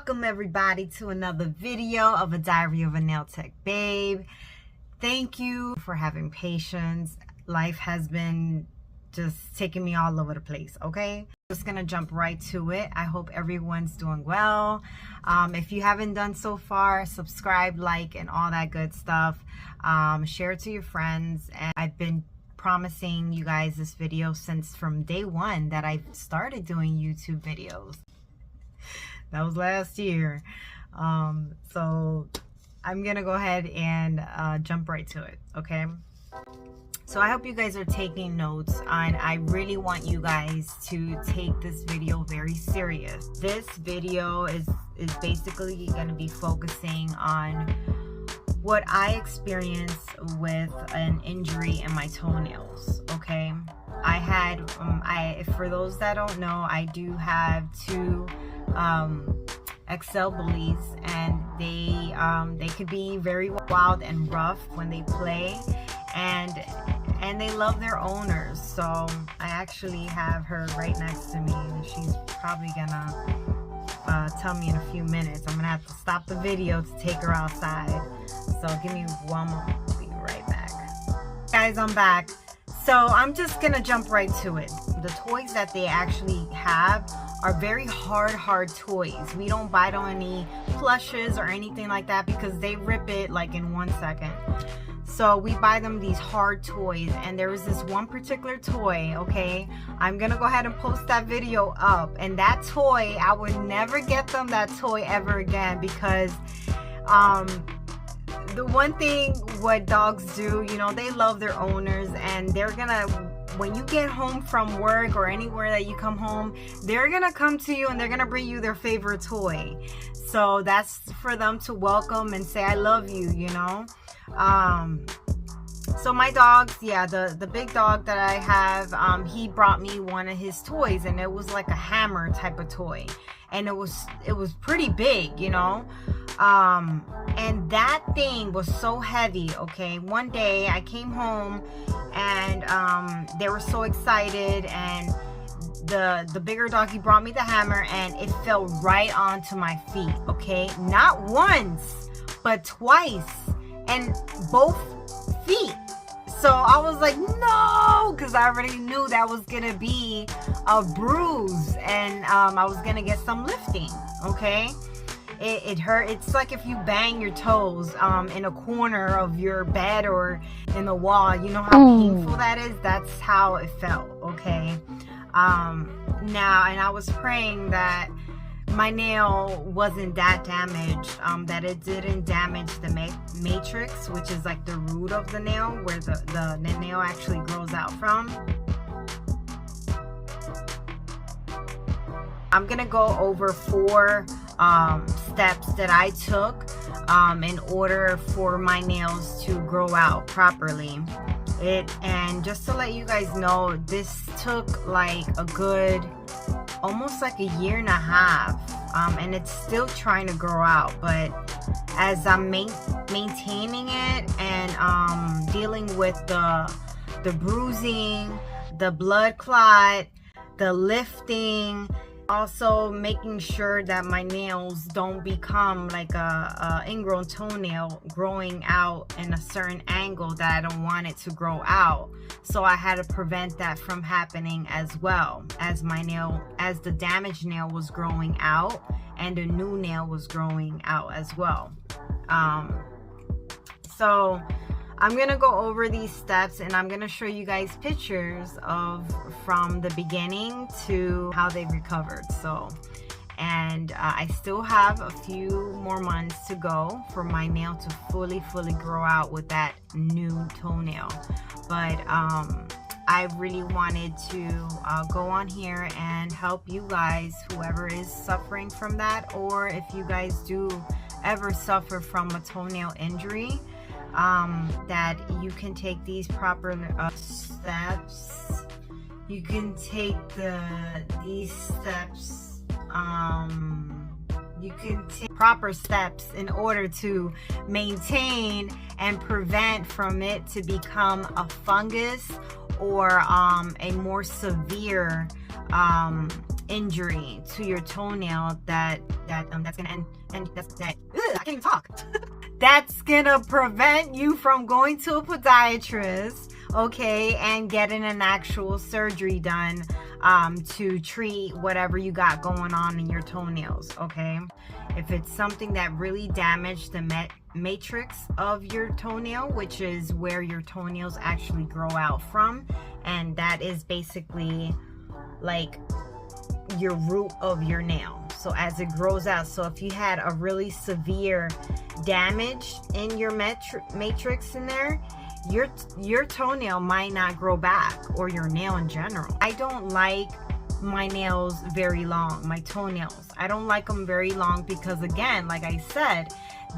Welcome everybody to another video of A Diary of a Nail Tech Babe. Thank you for having patience. Life has been just taking me all over the place, okay? Just gonna jump right to it. I hope everyone's doing well. If you haven't done so far, subscribe, like, and all that good stuff. Share it to your friends. And I've been promising you guys this video since from day one that I started doing YouTube videos. That was last year. So I'm gonna go ahead and jump right to it, okay? So I hope you guys are taking notes, and I really want you guys to take this video very serious. This video is basically going to be focusing on what I experienced with an injury in my toenails, okay? I had, for those that don't know, I do have two XL bullies, and they could be very wild and rough when they play, and they love their owners. So I actually have her right next to me, and she's probably gonna tell me in a few minutes. I'm gonna have to stop the video to take her outside, so give me one moment. I'll be right back. Guys, I'm back. So I'm just gonna jump right to it. The toys that they actually have are very hard toys. We don't buy them any plushes or anything like that because they rip it like in 1 second. So we buy them these hard toys, and there was this one particular toy, okay? I'm gonna go ahead and post that video up, and that toy, I would never get them that toy ever again, because the one thing what dogs do, you know, they love their owners, and they're gonna, when you get home from work or anywhere that you come home, they're gonna come to you and they're gonna bring you their favorite toy. So that's for them to welcome and say, I love you, you know? So my dogs, yeah, the big dog that I have, he brought me one of his toys, and it was like a hammer type of toy, and it was pretty big, you know? And that thing was so heavy, okay? One day I came home, and they were so excited, and the bigger dog, he brought me the hammer, and it fell right onto my feet, okay? Not once, but twice, and both feet. So I was like, no, because I already knew that was gonna be a bruise, and I was gonna get some lifting, okay? It hurt. It's like if you bang your toes in a corner of your bed or in the wall. You know how painful that is? That's how it felt, okay? Now, and I was praying that my nail wasn't that damaged, that it didn't damage the matrix, which is like the root of the nail, where the nail actually grows out from. I'm gonna go over 4 steps that I took in order for my nails to grow out properly. And just to let you guys know, this took like a good, almost like a 1.5 years, and it's still trying to grow out. But as I'm maintaining it and dealing with the bruising, the blood clot, the lifting, also making sure that my nails don't become like a ingrown toenail growing out in a certain angle that I don't want it to grow out. So I had to prevent that from happening as well, as the damaged nail was growing out and the new nail was growing out as well. So I'm gonna go over these steps, and I'm gonna show you guys pictures of from the beginning to how they recovered. So, and I still have a few more months to go for my nail to fully grow out with that new toenail. But I really wanted to go on here and help you guys, whoever is suffering from that, or if you guys do ever suffer from a toenail injury, that you can take these proper steps. You can take these steps. You can take proper steps in order to maintain and prevent from it to become a fungus or a more severe injury to your toenail that's gonna end, and I can't even talk. That's gonna prevent you from going to a podiatrist, okay, and getting an actual surgery done to treat whatever you got going on in your toenails, okay? If it's something that really damaged the matrix of your toenail, which is where your toenails actually grow out from, and that is basically like your root of your nail. So as it grows out, so if you had a really severe damage in your matrix in there, your toenail might not grow back, or your nail in general. I don't like my nails very long, my toenails. I don't like them very long because, again, like I said,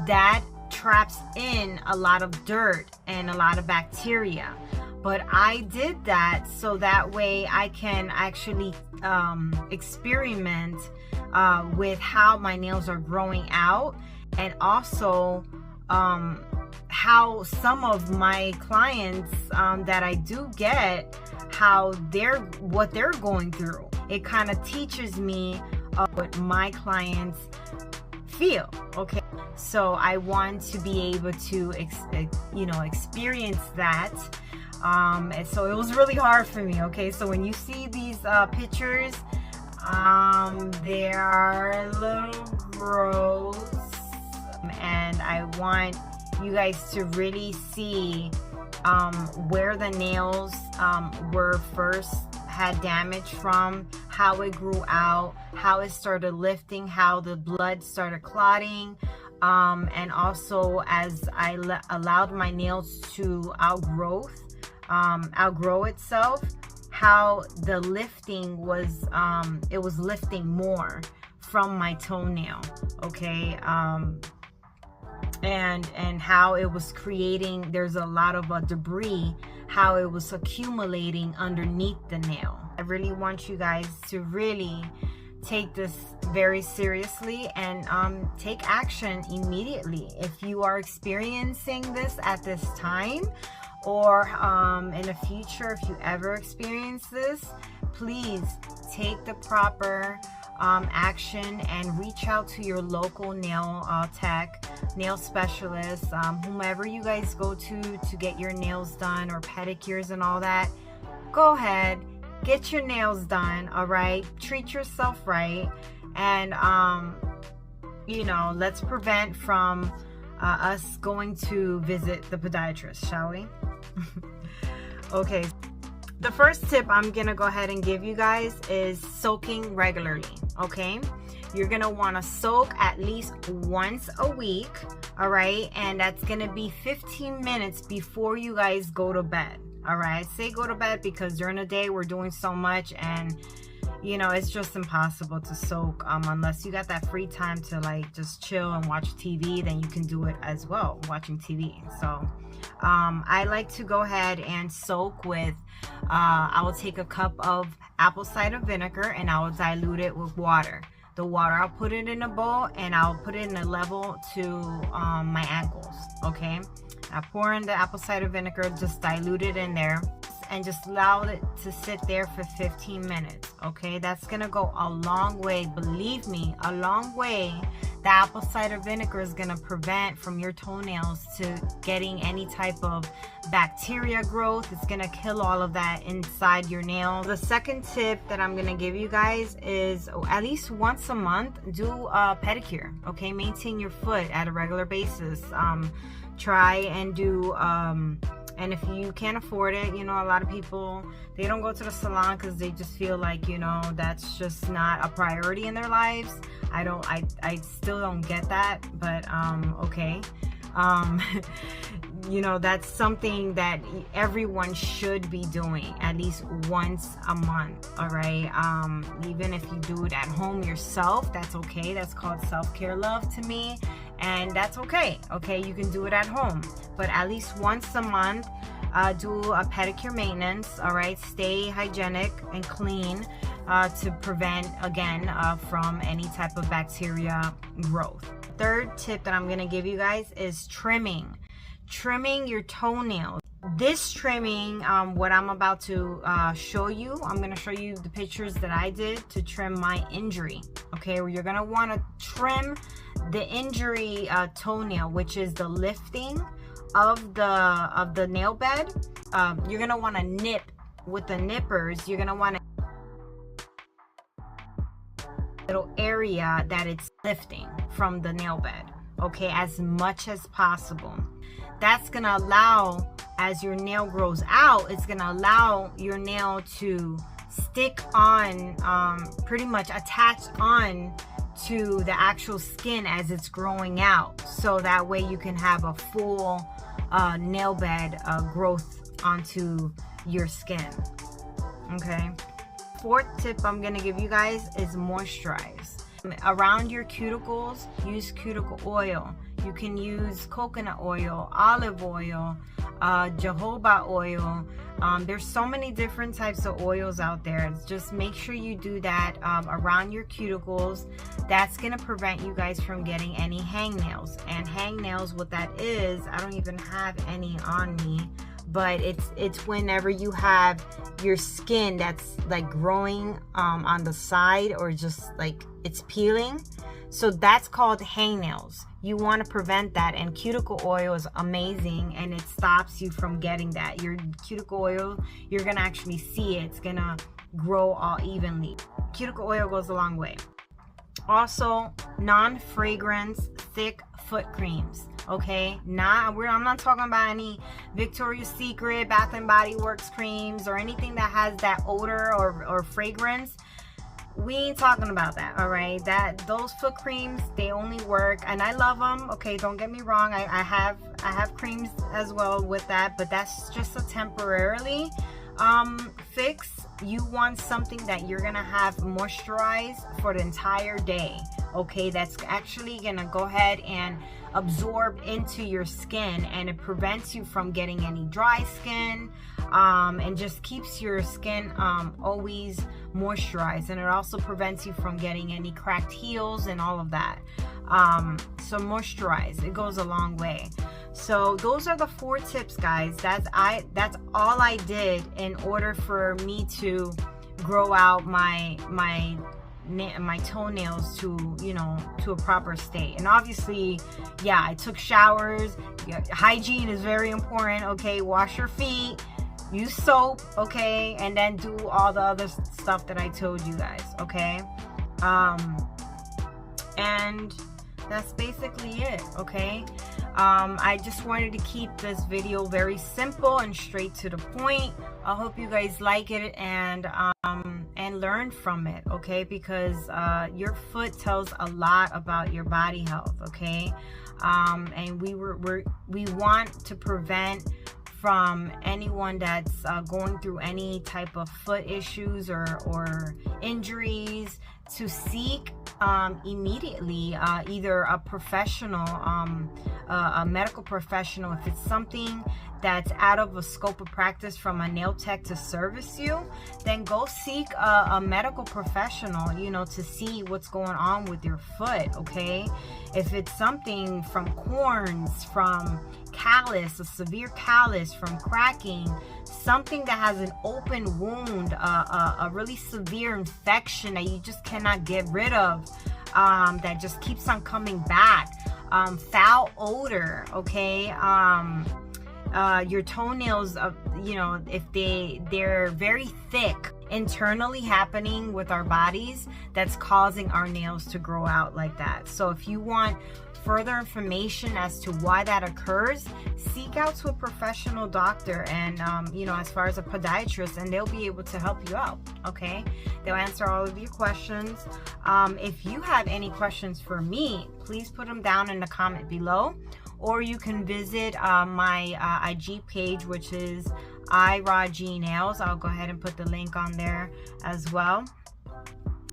that traps in a lot of dirt and a lot of bacteria. But I did that so that way I can actually experiment with how my nails are growing out, and also how some of my clients that I do get, what they're going through. It kind of teaches me what my clients feel, okay? So I want to be able to experience that. And so it was really hard for me, okay? So when you see these pictures, they are a little gross, and I want you guys to really see where the nails were first had damage from, how it grew out, how it started lifting, how the blood started clotting, and also as I allowed my nails to outgrow itself, how the lifting was, it was lifting more from my toenail, okay? And how it was creating, there's a lot of debris, how it was accumulating underneath the nail. I really want you guys to really take this very seriously and take action immediately. If you are experiencing this at this time, or in the future, if you ever experience this, please take the proper action and reach out to your local nail tech, nail specialist, whomever you guys go to get your nails done, or pedicures and all that. Go ahead, get your nails done, all right? Treat yourself right, and let's prevent from us going to visit the podiatrist, shall we? Okay, the first tip I'm gonna go ahead and give you guys is soaking regularly, okay? You're gonna wanna soak at least once a week, all right? And that's gonna be 15 minutes before you guys go to bed, all right? I say go to bed because during the day we're doing so much, and it's just impossible to soak unless you got that free time to like just chill and watch TV. Then you can do it as well, watching TV. So I like to go ahead and soak with I will take a cup of apple cider vinegar and I will dilute it with water. The water, I'll put it in a bowl and I'll put it in a level to my ankles, okay? I pour in the apple cider vinegar, just dilute it in there, and just allow it to sit there for 15 minutes, okay? That's gonna go a long way, believe me, a long way. The apple cider vinegar is gonna prevent from your toenails to getting any type of bacteria growth. It's gonna kill all of that inside your nail. The second tip that I'm gonna give you guys is at least once a month, do a pedicure, okay? Maintain your foot at a regular basis. Try and do, and if you can't afford it, a lot of people, they don't go to the salon because they just feel like, that's just not a priority in their lives. I still don't get that, but okay. That's something that everyone should be doing at least once a month, all right? Even if you do it at home yourself, that's okay. That's called self-care love to me, and that's okay. Okay, you can do it at home, but at least once a month, do a pedicure maintenance, all right? Stay hygienic and clean to prevent, again, from any type of bacteria growth. Third tip that I'm gonna give you guys is trimming your toenails. this trimming, what I'm about to show you, I'm going to show you the pictures that I did to trim my injury. Okay, you're going to want to trim the injury toenail, which is the lifting of the nail bed. You're going to want to nip with the nippers. You're going to want to little area that it's lifting from the nail bed, okay, as much as possible. That's gonna allow, as your nail grows out, it's gonna allow your nail to stick on, pretty much attach on to the actual skin as it's growing out, so that way you can have a full nail bed growth onto your skin. Okay, fourth tip I'm gonna give you guys is moisturize. Around your cuticles, use cuticle oil. You can use coconut oil, olive oil, jojoba oil. There's so many different types of oils out there. Just make sure you do that around your cuticles. That's gonna prevent you guys from getting any hangnails. And hangnails, what that is, I don't even have any on me, but it's whenever you have your skin that's like growing on the side, or just like it's peeling. So that's called hangnails. You want to prevent that, and cuticle oil is amazing, and it stops you from getting that. Your cuticle oil, you're gonna actually see it's gonna grow all evenly. Cuticle oil goes a long way. Also, non-fragrance thick foot creams. Okay, I'm not talking about any Victoria's Secret, Bath and Body Works creams, or anything that has that odor or fragrance. We ain't talking about that. All right, those foot creams, they only work, and I love them. Okay, don't get me wrong, I have creams as well with that, but that's just a temporarily fix. You want something that you're gonna have moisturized for the entire day. Okay, that's actually gonna go ahead and absorb into your skin, and it prevents you from getting any dry skin, and just keeps your skin always moisturized, and it also prevents you from getting any cracked heels and all of that. So moisturize, it goes a long way. So those are the 4 tips, guys. That's all I did in order for me to grow out my toenails to, you know, to a proper state. And obviously, yeah, I took showers. Hygiene is very important. Okay, wash your feet, use soap, okay, and then do all the other stuff that I told you guys. Okay, and that's basically it. Okay, I just wanted to keep this video very simple and straight to the point. I hope you guys like it and learn from it, okay, because your foot tells a lot about your body health. Okay, and we want to prevent from anyone that's going through any type of foot issues or injuries to seek immediately either a professional, a medical professional. If it's something that's out of a scope of practice from a nail tech to service you, then go seek a medical professional, you know, to see what's going on with your foot. Okay, if it's something from corns, from callus, a severe callus, from cracking, something that has an open wound, a really severe infection that you just cannot get rid of, that just keeps on coming back, foul odor, okay, your toenails, you know, if they're very thick internally happening with our bodies, that's causing our nails to grow out like that. So if you want further information as to why that occurs, seek out to a professional doctor, and you know, as far as a podiatrist, and they'll be able to help you out. Okay, they'll answer all of your questions. If you have any questions for me, please put them down in the comment below, or you can visit my IG page, which is iRawGNails. I'll go ahead and put the link on there as well.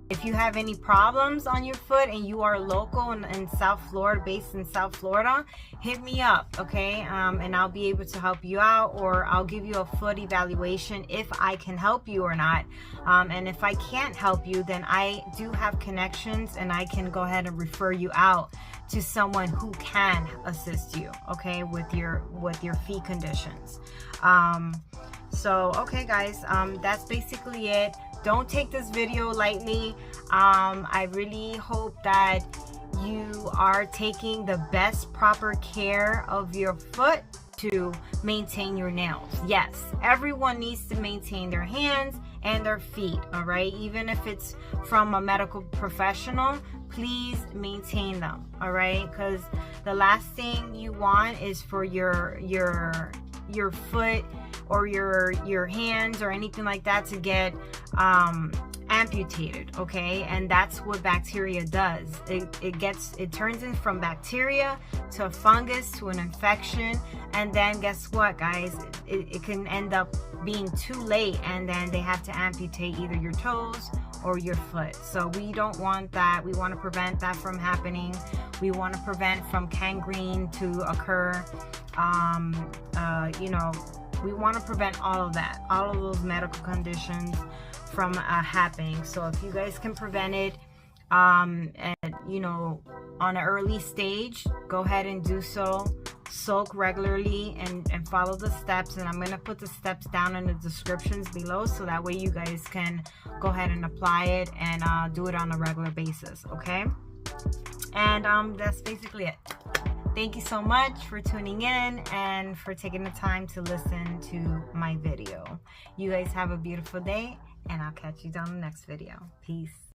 If you have any problems on your foot and you are local in South Florida, based in South Florida, hit me up, okay? And I'll be able to help you out, or I'll give you a foot evaluation if I can help you or not. And if I can't help you, then I do have connections, and I can go ahead and refer you out to someone who can assist you, okay, with your feet conditions. So okay guys, that's basically it. Don't take this video lightly. I really hope that you are taking the best proper care of your foot to maintain your nails. Yes, everyone needs to maintain their hands and their feet, all right? Even if it's from a medical professional, please maintain them, all right? Because the last thing you want is for your foot or your hands or anything like that to get amputated, okay? And that's what bacteria does. It turns in from bacteria to a fungus to an infection, and then guess what, guys? It can end up being too late, and then they have to amputate either your toes or your foot. So we don't want that. We want to prevent that from happening. We want to prevent from gangrene to occur. You know, we want to prevent all of that, all of those medical conditions from happening. So if you guys can prevent it, and you know, on an early stage, go ahead and do so. Soak regularly and follow the steps, and I'm going to put the steps down in the descriptions below, so that way you guys can go ahead and apply it and do it on a regular basis, okay? And that's basically it. Thank you so much for tuning in and for taking the time to listen to my video. You guys have a beautiful day, and I'll catch you down in the next video. Peace.